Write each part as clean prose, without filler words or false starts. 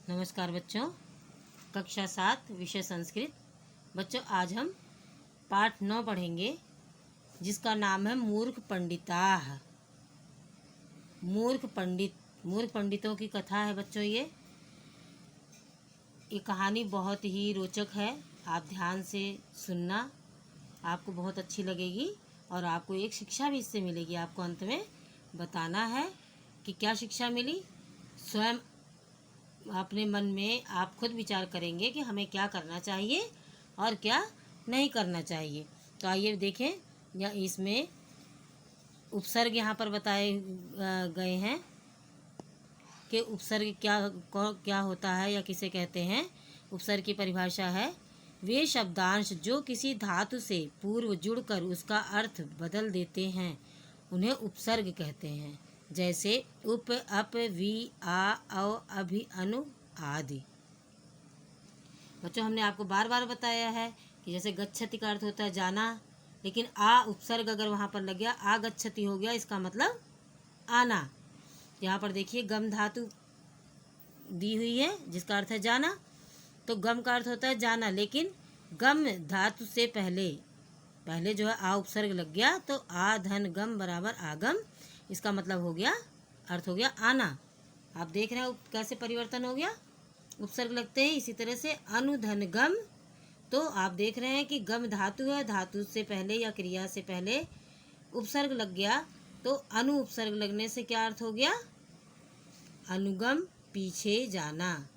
नमस्कार बच्चों, कक्षा 7 विषय संस्कृत। बच्चों, आज हम पाठ 9 पढ़ेंगे जिसका नाम है मूर्ख पंडिताः। मूर्ख पंडितों की कथा है बच्चों। ये कहानी बहुत ही रोचक है। आप ध्यान से सुनना, आपको बहुत अच्छी लगेगी और आपको एक शिक्षा भी इससे मिलेगी। आपको अंत में बताना है कि क्या शिक्षा मिली। स्वयं अपने मन में आप खुद विचार करेंगे कि हमें क्या करना चाहिए और क्या नहीं करना चाहिए। तो आइए देखें, या इसमें उपसर्ग यहाँ पर बताए गए हैं कि उपसर्ग क्या होता है या किसे कहते हैं। उपसर्ग की परिभाषा है, वे शब्दांश जो किसी धातु से पूर्व जुड़कर उसका अर्थ बदल देते हैं उन्हें उपसर्ग कहते हैं। जैसे उप, अप, वि, आ, औ, अभि, अनु आदि। बच्चों, हमने आपको बार बार बताया है कि जैसे गच्छति का अर्थ होता है जाना, लेकिन आ उपसर्ग अगर वहाँ पर लग गया, आ गच्छति हो गया, इसका मतलब आना। यहाँ पर देखिए गम धातु दी हुई है जिसका अर्थ है जाना, तो गम का अर्थ होता है जाना, लेकिन गम धातु से पहले जो है आ उपसर्ग लग गया तो आ धन गम बराबर आगम, इसका मतलब हो गया, अर्थ हो गया आना। आप देख रहे हैं कैसे परिवर्तन हो गया, उपसर्ग लगते हैं। इसी तरह से अनुधन गम, तो आप देख रहे हैं कि गम धातु है, धातु से पहले या क्रिया से पहले उपसर्ग लग गया तो अनु उपसर्ग लगने से क्या अर्थ हो गया, अनुगम, पीछे जाना।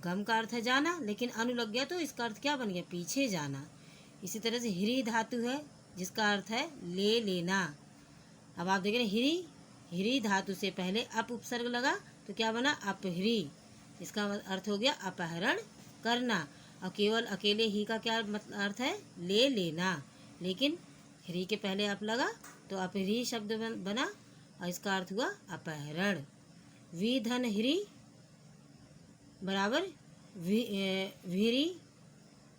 गम का अर्थ है जाना, लेकिन अनु लग गया तो इसका अर्थ क्या बन गया, पीछे जाना। इसी तरह से हिरी धातु है जिसका अर्थ है ले लेना। अब आप देख रहे हैं हिरी धातु से पहले अप उपसर्ग लगा तो क्या बना, अपहरी, इसका अर्थ हो गया अपहरण करना। और केवल अकेले ही का क्या अर्थ है, ले लेना, लेकिन हिरी के पहले अप लगा तो अपहरी शब्द बना और इसका अर्थ हुआ अपहरण। विधन हिरी बराबर विहिरी,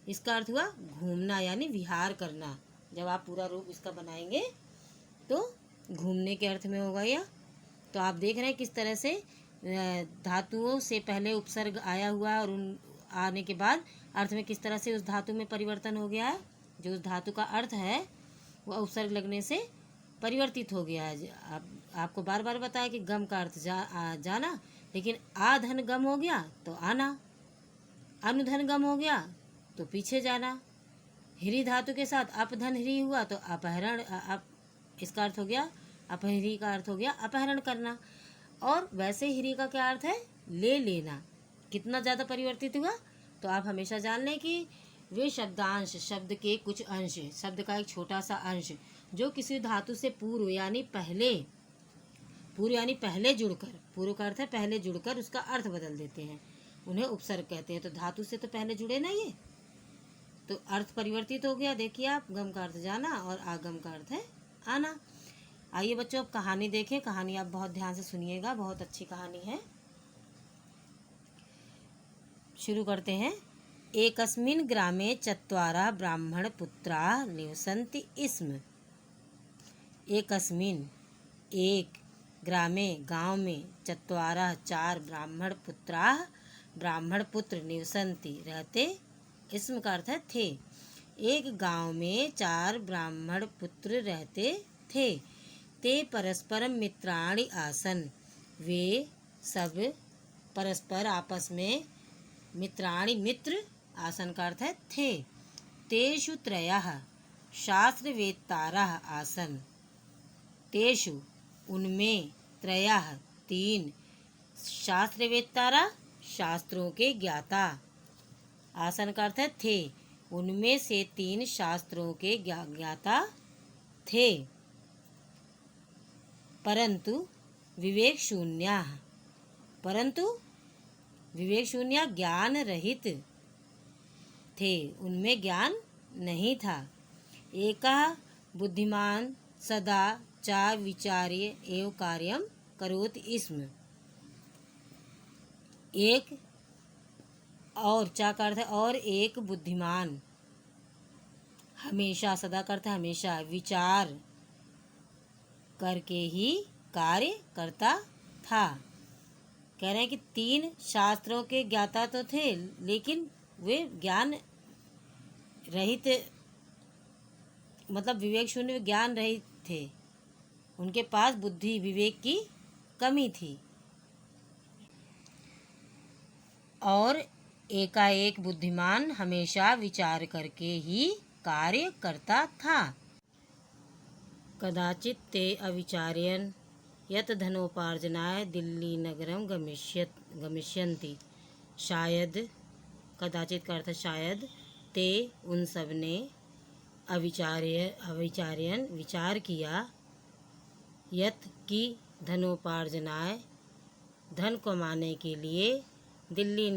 इसका अर्थ हुआ घूमना यानी विहार करना। जब आप पूरा रूप इसका बनाएंगे तो घूमने के अर्थ में होगा यह। तो आप देख रहे हैं किस तरह से धातुओं से पहले उपसर्ग आया हुआ है और उन आने के बाद अर्थ में किस तरह से उस धातु में परिवर्तन हो गया है। जो उस धातु का अर्थ है वह उपसर्ग लगने से परिवर्तित हो गया है। आपको बार बार बताया कि गम का अर्थ जाना, लेकिन आ धन गम हो गया तो आना, अनुधन गम हो गया तो पीछे जाना। हिरी धातु के साथ अपधन हिरी हुआ तो अपहरण, इसका अर्थ हो गया अपहरी का अर्थ हो गया अपहरण करना। और वैसे हिरी का क्या अर्थ है, ले लेना। कितना ज़्यादा परिवर्तित हुआ, तो आप हमेशा जान लें कि वे शब्दांश, शब्द के कुछ अंश, शब्द का एक छोटा सा अंश जो किसी धातु से पूर्व यानी पहले जुड़कर, पूर्व का अर्थ है पहले जुड़कर उसका अर्थ बदल देते हैं, उन्हें उपसर्ग कहते हैं। तो धातु से तो पहले जुड़े ना ये, तो अर्थ परिवर्तित हो गया। देखिए आप, गम का अर्थ जाना और आगम का अर्थ है आना। आइए बच्चों, अब कहानी देखें। कहानी आप बहुत ध्यान से सुनिएगा, बहुत अच्छी कहानी है। शुरू करते हैं। एकस्मिन् ग्रामे चत्वारः ब्राह्मणपुत्राः निवसन्ति स्म। एकस्मिन् एक, ग्रामे गांव में, चत्वारः चार, ब्राह्मण पुत्र निवसन्ति रहते, स्म का अर्थ है थे। एक गांव में 4 ब्राह्मण पुत्र रहते थे। ते परस्परम मित्राणि आसन, वे सब परस्पर आपस में, मित्राणि मित्र, आसन का अर्थ है थे। तेषु त्रयः शास्त्रवेत्तारः आसन, तेषु उनमें, त्रयः 3, शास्त्रवेत्तारा शास्त्रों के ज्ञाता, आसन का अर्थ है थे, उनमें से 3 शास्त्रों के ज्ञाता थे। परंतु विवेक शून्य ज्ञान रहित थे, उनमें ज्ञान नहीं था। एकः बुद्धिमान सदा च विचार्य एव कार्यं करोति स्म। एक और, चा का अर्थ है और, एक बुद्धिमान, हमेशा, सदा का अर्थ है हमेशा, विचार करके ही कार्य करता था। कह रहे हैं कि 3 शास्त्रों के ज्ञाता तो थे, लेकिन वे ज्ञान रहित, मतलब विवेक शून्य ज्ञान रहित थे। उनके पास बुद्धि विवेक की कमी थी। और एकाएक बुद्धिमान हमेशा विचार करके ही कार्य करता था। कदाचित ते अविचार्यन् यत धनोपार्जनाय दिल्ली नगरम गमिष्यन्ति। शायद, कदाचित का अर्थ शायद, ते उन सब ने अविचार्यन विचार किया, यत की धनोपार्जनाय धन कमाने के लिए, दिल्ली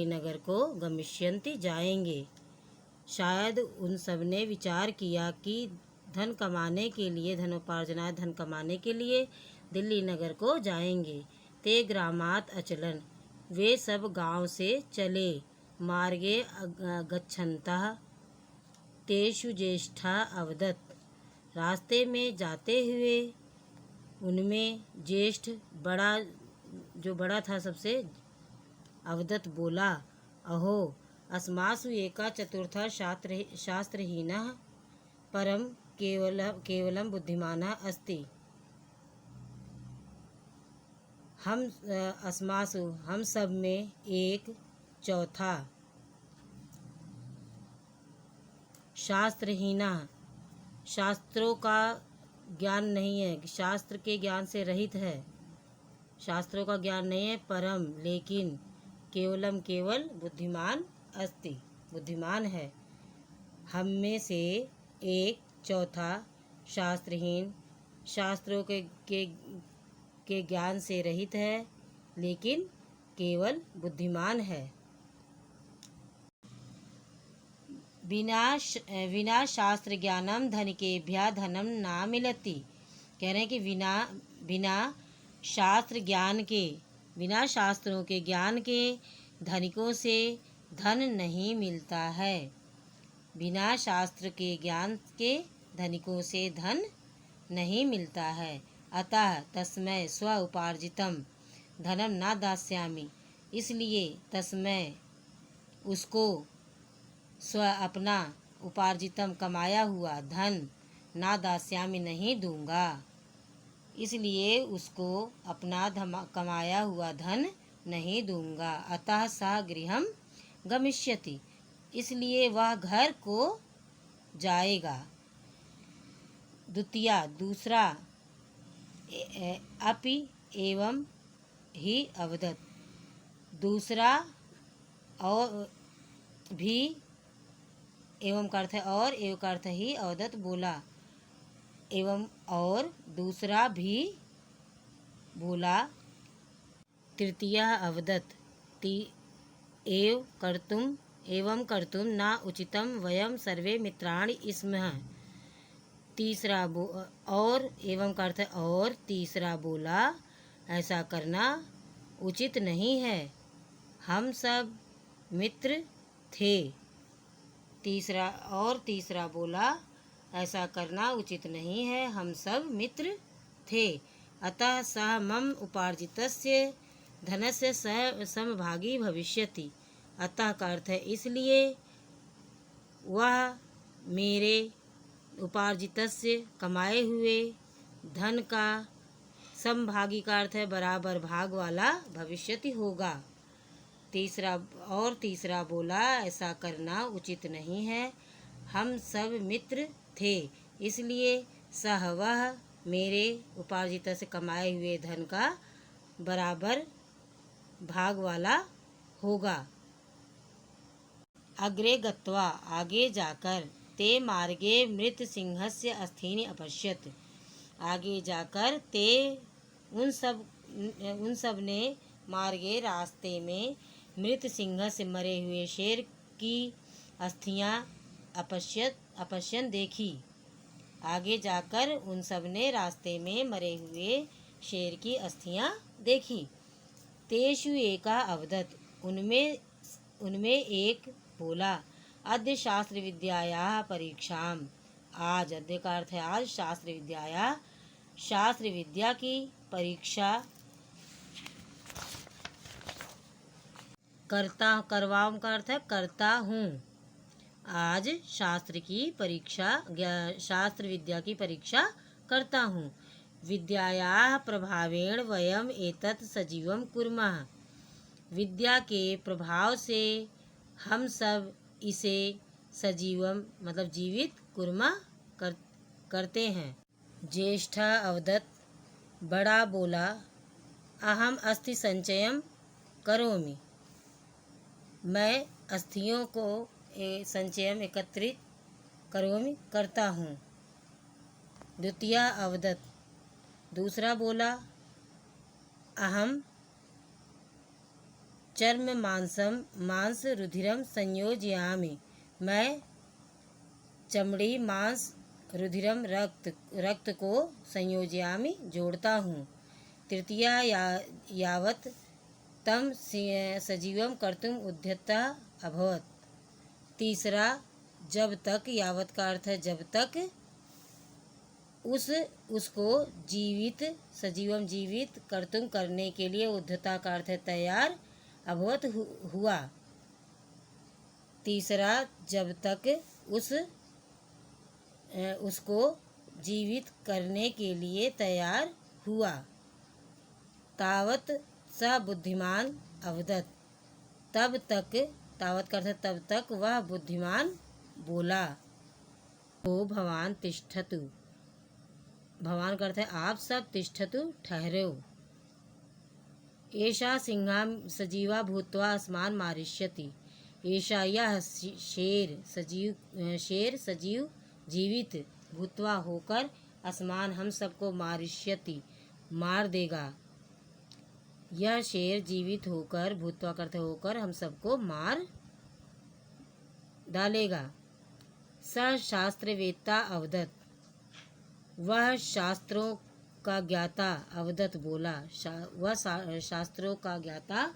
नगर को गमिष्यन्ति जाएंगे। शायद उन सब ने विचार किया कि धन कमाने के लिए, धनोपार्जनाय धन कमाने के लिए दिल्ली नगर को जाएंगे। ते ग्रामात् अचलन, वे सब गांव से चले। मार्गे गच्छन्तः तेषु ज्येष्ठा अवदत्, रास्ते में जाते हुए उनमें ज्येष्ठ, बड़ा, जो बड़ा था सबसे, अवदत् बोला, अहो अस्मासु एका चतुर्था शास्त्रहीनः परम केवलम बुद्धिमानः अस्ति। हम सब में एक चौथा शास्त्रहीना, शास्त्रों का ज्ञान नहीं है, शास्त्र के ज्ञान से रहित है, शास्त्रों का ज्ञान नहीं है, परम लेकिन, केवलम केवल, बुद्धिमान अस्ति बुद्धिमान है। हम में से एक चौथा शास्त्रहीन, शास्त्रों के ज्ञान से रहित है, लेकिन केवल बुद्धिमान है। विना शास्त्र ज्ञानम धनिकेभ्यः धनम ना मिलति। कह रहे हैं कि बिना शास्त्र ज्ञान के, बिना शास्त्रों के ज्ञान के धनिकों से धन नहीं मिलता है। बिना शास्त्र के ज्ञान के धनिकों से धन नहीं मिलता है। अतः तस्मै स्व उपार्जितम धनम न दास्यामि, इसलिए तस्मै उसको, स्व अपना, उपार्जितम कमाया हुआ, धन ना दास्यामि नहीं दूंगा, इसलिए उसको अपना कमाया हुआ धन नहीं दूंगा। अतः सह गृहम गमिष्यति, इसलिए वह घर को जाएगा। द्वितीया, दूसरा, अपि एवं ही अवदत्, दूसरा और भी, एवं का अर्थ है और, एवं का अर्थ ही, अवदत् बोला, एवं और दूसरा भी बोला। तृतीय अवदत्, एवं कर्तुम न उचितम वयम सर्वे मित्राणि स्मः। तीसरा और, एवं का अर्थ है और, तीसरा बोला, ऐसा करना उचित नहीं है, हम सब मित्र थे। तीसरा बोला, ऐसा करना उचित नहीं है, हम सब मित्र थे। अतः सह मम उपार्जितस्य धनस्य समभागी भविष्यति। अतः का अर्थ है इसलिए वह मेरे उपार्जितस्य कमाए हुए धन का समभागी का अर्थ है बराबर भाग वाला भविष्यति होगा। तीसरा बोला, ऐसा करना उचित नहीं है, हम सब मित्र थे, इसलिए सह वह मेरे उपार्जित से कमाए हुए धन का बराबर भाग वाला होगा। अग्रे गत्वा, आगे जाकर, ते मार्गे मृत सिंहस्य अस्थीनि अपश्यत्, आगे जाकर ते उन सब ने मार्गे रास्ते में मृत सिंह से मरे हुए शेर की अस्थियां अपश्यन देखी। आगे जाकर उन सब ने रास्ते में मरे हुए शेर की अस्थियां देखी। तेषु एका अवदत्, उनमें एक बोला, अद्य शास्त्र विद्यायाः परीक्षाम, आज, अद्य का अर्थ है आज, शास्त्र विद्या की परीक्षा करवाऊँ का अर्थ है करता हूँ। आज शास्त्र विद्या की परीक्षा करता हूँ। विद्यायाः प्रभावेण वयम एतत् सजीवम कुर्मः। विद्या के प्रभाव से हम सब इसे सजीवम मतलब जीवित कुर्मः करते हैं। ज्येष्ठा अवदत्, बड़ा बोला, अहम अस्थि संचयम करोमि, मैं अस्थियों को संचयम एकत्रित करोमि करता हूँ। द्वितीया अवदत्, दूसरा बोला, अहम चर्म मांस रुधिरम संयोजयामि, मैं चमड़ी मांस रुधिरम रक्त को संयोजयामि जोड़ता हूँ। तृतीया यावत् तम सजीवम कर्तुम उद्यतः अभवत्, तीसरा जब तक, यावत का अर्थ है जब तक, उसको सजीवम जीवित कर्तुम करने के लिए, उद्यता का अर्थ है तैयार, अभवत हुआ। तीसरा जब तक उसको जीवित करने के लिए तैयार हुआ। तावत स बुद्धिमान अवदत्, तब तक, तावत का अर्थ तब तक वह बुद्धिमान बोला। ओ भवान तिष्ठतु, भवान का अर्थ है आप सब, तिष्ठतु ठहरो। एषा सिंहा सजीवा भूत्वा अस्मान् मारिष्यति, एषा यह शेर सजीव जीवित भूत्वा होकर, अस्मान हम सबको, मारिष्यति मार देगा। यह शेर जीवित होकर, भूत्वा करते होकर, हम सबको मार डालेगा। स शास्त्रवेत्ता अवदत्, वह शास्त्रों का ज्ञाता, अवदत् बोला, वह शास्त्रों का ज्ञाता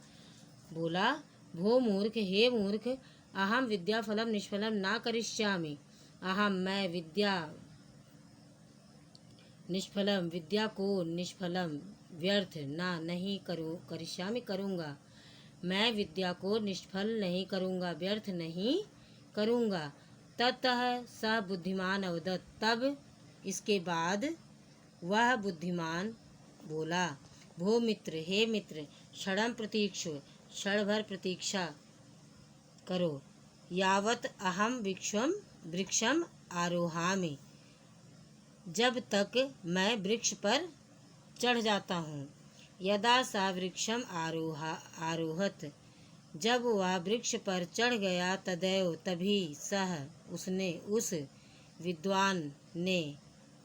बोला। भो मूर्ख, हे मूर्ख, अहम विद्याफलम निष्फलम ना करिष्यामि, अहम मैं विद्या को निष्फलम व्यर्थ ना नहीं करिष्यामि करूँगा, मैं विद्या को निष्फल नहीं करूँगा, व्यर्थ नहीं करूँगा। ततः स बुद्धिमान अवदत्, तब इसके बाद वह बुद्धिमान बोला। भो मित्र, हे मित्र, क्षणम प्रतीक्षु, क्षण भर प्रतीक्षा करो। यावत अहम वृक्षम आरोहामि, जब तक मैं वृक्ष पर चढ़ जाता हूँ। यदा सा वृक्षम आरोहत, जब वह वृक्ष पर चढ़ गया, तदैव तभी, सह उसने, उस विद्वान ने,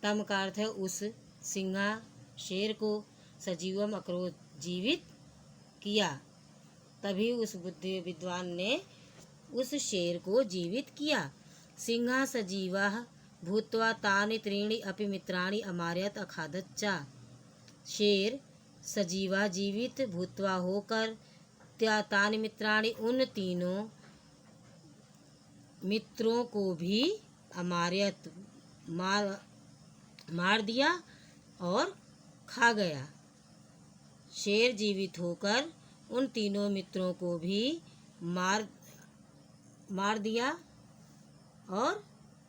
तम का अर्थ है उस सिंहा शेर को, सजीवम अकरोत जीवित किया, तभी उस विद्वान ने उस शेर को जीवित किया। सिंहा सजीवः भूत्वा तानि त्रीणि अपि मित्राणि अमारयत अखादत च, शेर सजीवा जीवित भूत्वा होकर, तानि मित्राणि उन तीनों मित्रों को भी, अमारयत मार दिया और खा गया। शेर जीवित होकर उन तीनों मित्रों को भी मार दिया और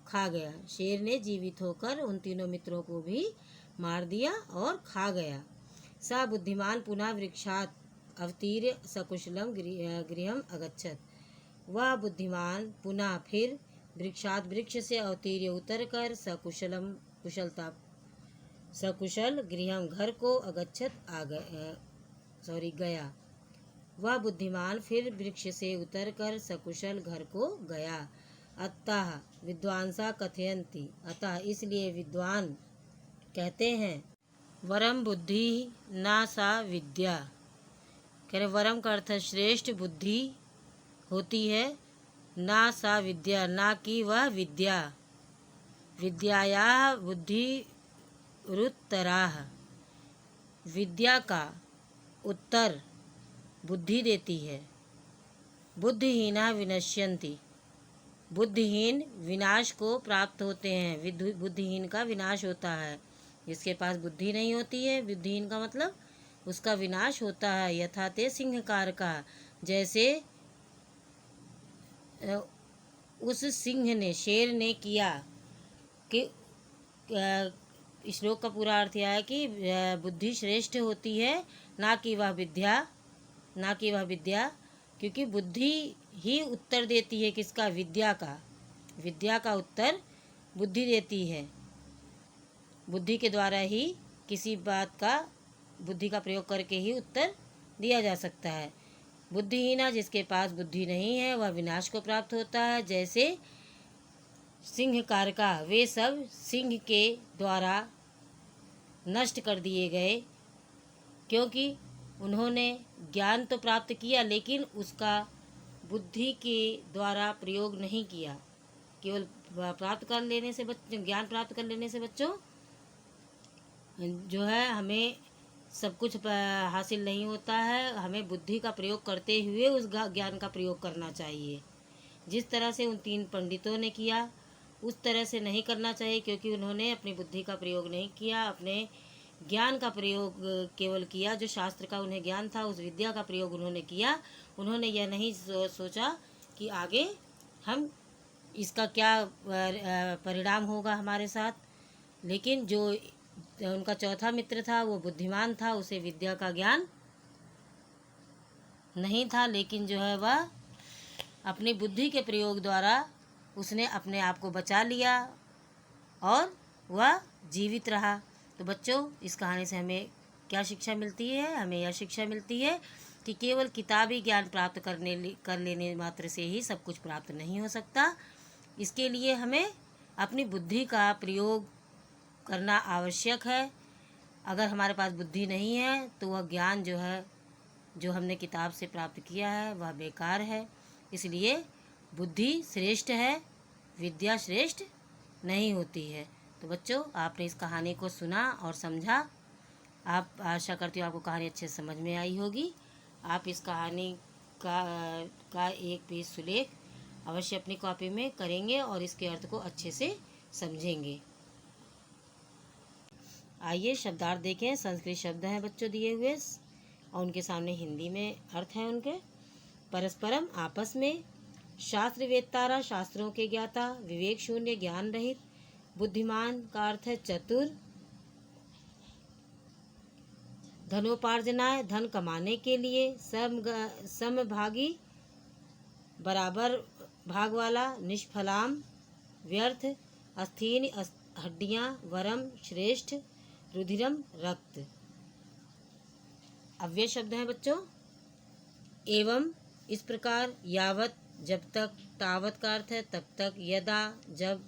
खा गया। शेर ने जीवित होकर उन तीनों मित्रों को भी मार दिया और खा गया। स बुद्धिमान पुनः वृक्षात् अवतीर्य सकुशलम गृहम अगच्छत, वह बुद्धिमान पुनः फिर वृक्ष से अवतीर्य उतर कर सकुशल गृहम घर को गया। वह बुद्धिमान फिर वृक्ष से उतरकर सकुशल घर को गया। अतः विद्वांसा कथयन्ति, अतः इसलिए विद्वान कहते हैं, वरम बुद्धि ना सा विद्या, कह रहे वरम का अर्थ श्रेष्ठ बुद्धि होती है, ना सा विद्या, ना कि वह विद्या, विद्याया बुद्धि रुत्तराः, विद्या का उत्तर बुद्धि देती है। बुद्धिहीना विनश्यन्ति, बुद्धिहीन विनाश को प्राप्त होते हैं, बुद्धिहीन का विनाश होता है। जिसके पास बुद्धि नहीं होती है, बुद्धिहीन का मतलब उसका विनाश होता है। यथा ते सिंहकार का, जैसे उस सिंह ने, शेर ने किया कि श्लोक का पूरा अर्थ यह है कि बुद्धि श्रेष्ठ होती है, ना कि वह विद्या, क्योंकि बुद्धि ही उत्तर देती है किसका? विद्या का उत्तर बुद्धि देती है। बुद्धि के द्वारा ही किसी बात का, बुद्धि का प्रयोग करके ही उत्तर दिया जा सकता है। बुद्धिहीना, जिसके पास बुद्धि नहीं है, वह विनाश को प्राप्त होता है। जैसे सिंह कारका, वे सब सिंह के द्वारा नष्ट कर दिए गए, क्योंकि उन्होंने ज्ञान तो प्राप्त किया लेकिन उसका बुद्धि के द्वारा प्रयोग नहीं किया। केवल प्राप्त कर लेने से ज्ञान प्राप्त कर लेने से बच्चों जो है हमें सब कुछ हासिल नहीं होता है। हमें बुद्धि का प्रयोग करते हुए उस ज्ञान का प्रयोग करना चाहिए। जिस तरह से उन 3 पंडितों ने किया उस तरह से नहीं करना चाहिए, क्योंकि उन्होंने अपनी बुद्धि का प्रयोग नहीं किया, अपने ज्ञान का प्रयोग केवल किया। जो शास्त्र का उन्हें ज्ञान था, उस विद्या का प्रयोग उन्होंने किया। उन्होंने यह नहीं सोचा कि आगे हम इसका क्या परिणाम होगा हमारे साथ। लेकिन जो उनका चौथा मित्र था वो बुद्धिमान था, उसे विद्या का ज्ञान नहीं था, लेकिन जो है वह अपनी बुद्धि के प्रयोग द्वारा उसने अपने आप को बचा लिया और वह जीवित रहा। तो बच्चों, इस कहानी से हमें क्या शिक्षा मिलती है? हमें यह शिक्षा मिलती है कि केवल किताबी ज्ञान प्राप्त कर लेने मात्र से ही सब कुछ प्राप्त नहीं हो सकता। इसके लिए हमें अपनी बुद्धि का प्रयोग करना आवश्यक है। अगर हमारे पास बुद्धि नहीं है तो वह ज्ञान जो है, जो हमने किताब से प्राप्त किया है, वह बेकार है। इसलिए बुद्धि श्रेष्ठ है, विद्या श्रेष्ठ नहीं होती है। तो बच्चों, आपने इस कहानी को सुना और समझा। आप, आशा करती हूँ आपको कहानी अच्छे से समझ में आई होगी। आप इस कहानी का एक पेज सुलेख अवश्य अपनी कॉपी में करेंगे और इसके अर्थ को अच्छे से समझेंगे। आइए शब्दार्थ देखें। संस्कृत शब्द हैं बच्चों दिए हुए और उनके सामने हिंदी में अर्थ हैं उनके। परस्परम, आपस में। शास्त्र वेत्तारा, शास्त्रों के ज्ञाता। विवेक शून्य, ज्ञान रहित। बुद्धिमान का अर्थ है चतुर। धनोपार्जनाय, धन कमाने के लिए। समभागी, बराबर भाग वाला। निष्फलाम, व्यर्थ। अस्थीन, हड्डियाँ। वरम, श्रेष्ठ। रुधिरम, रक्त। अव्यय शब्द हैं बच्चों। एवं, इस प्रकार। यावत, जब तक। तावत का अर्थ है तब तक। यदा, जब।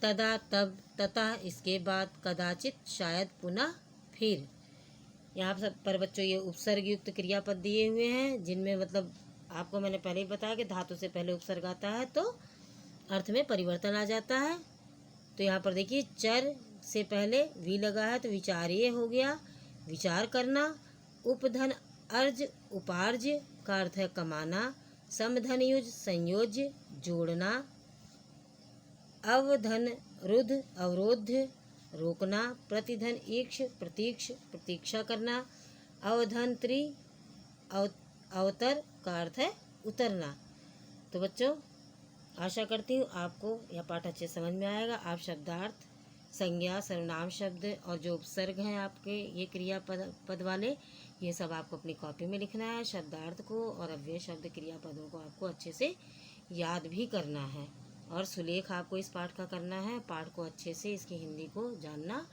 तदा, तब। ततः, इसके बाद। कदाचित, शायद। पुनः, फिर। यहाँ पर बच्चों ये उपसर्ग युक्त क्रियापद दिए हुए हैं, जिनमें मतलब आपको मैंने पहले ही बताया कि धातु से पहले उपसर्ग आता है तो अर्थ में परिवर्तन आ जाता है। तो यहाँ पर देखिए, चर से पहले वी लगा है तो विचार्य हो गया, विचार करना। उपधन अर्ज, उपार्ज्य का अर्थ है कमाना। समधन युज, संयोज्य, जोड़ना। अवधन रुद्ध, अवरोध, रोकना। प्रतिधन ईक्ष, प्रतीक्ष, प्रतीक्षा करना। अवधंत्री, अवतर का अर्थ है उतरना। तो बच्चों, आशा करती हूँ आपको यह पाठ अच्छे समझ में आएगा। आप शब्दार्थ, संज्ञा, सर्वनाम शब्द और जो उपसर्ग हैं आपके ये क्रियापद वाले, ये सब आपको अपनी कॉपी में लिखना है। शब्दार्थ को और अव्यय शब्द क्रियापदों को आपको अच्छे से याद भी करना है और सुलेख आपको इस पाठ का करना है। पाठ को अच्छे से, इसकी हिंदी को जानना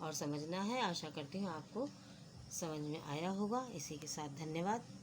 और समझना है। आशा करती हूँ आपको समझ में आया होगा। इसी के साथ धन्यवाद।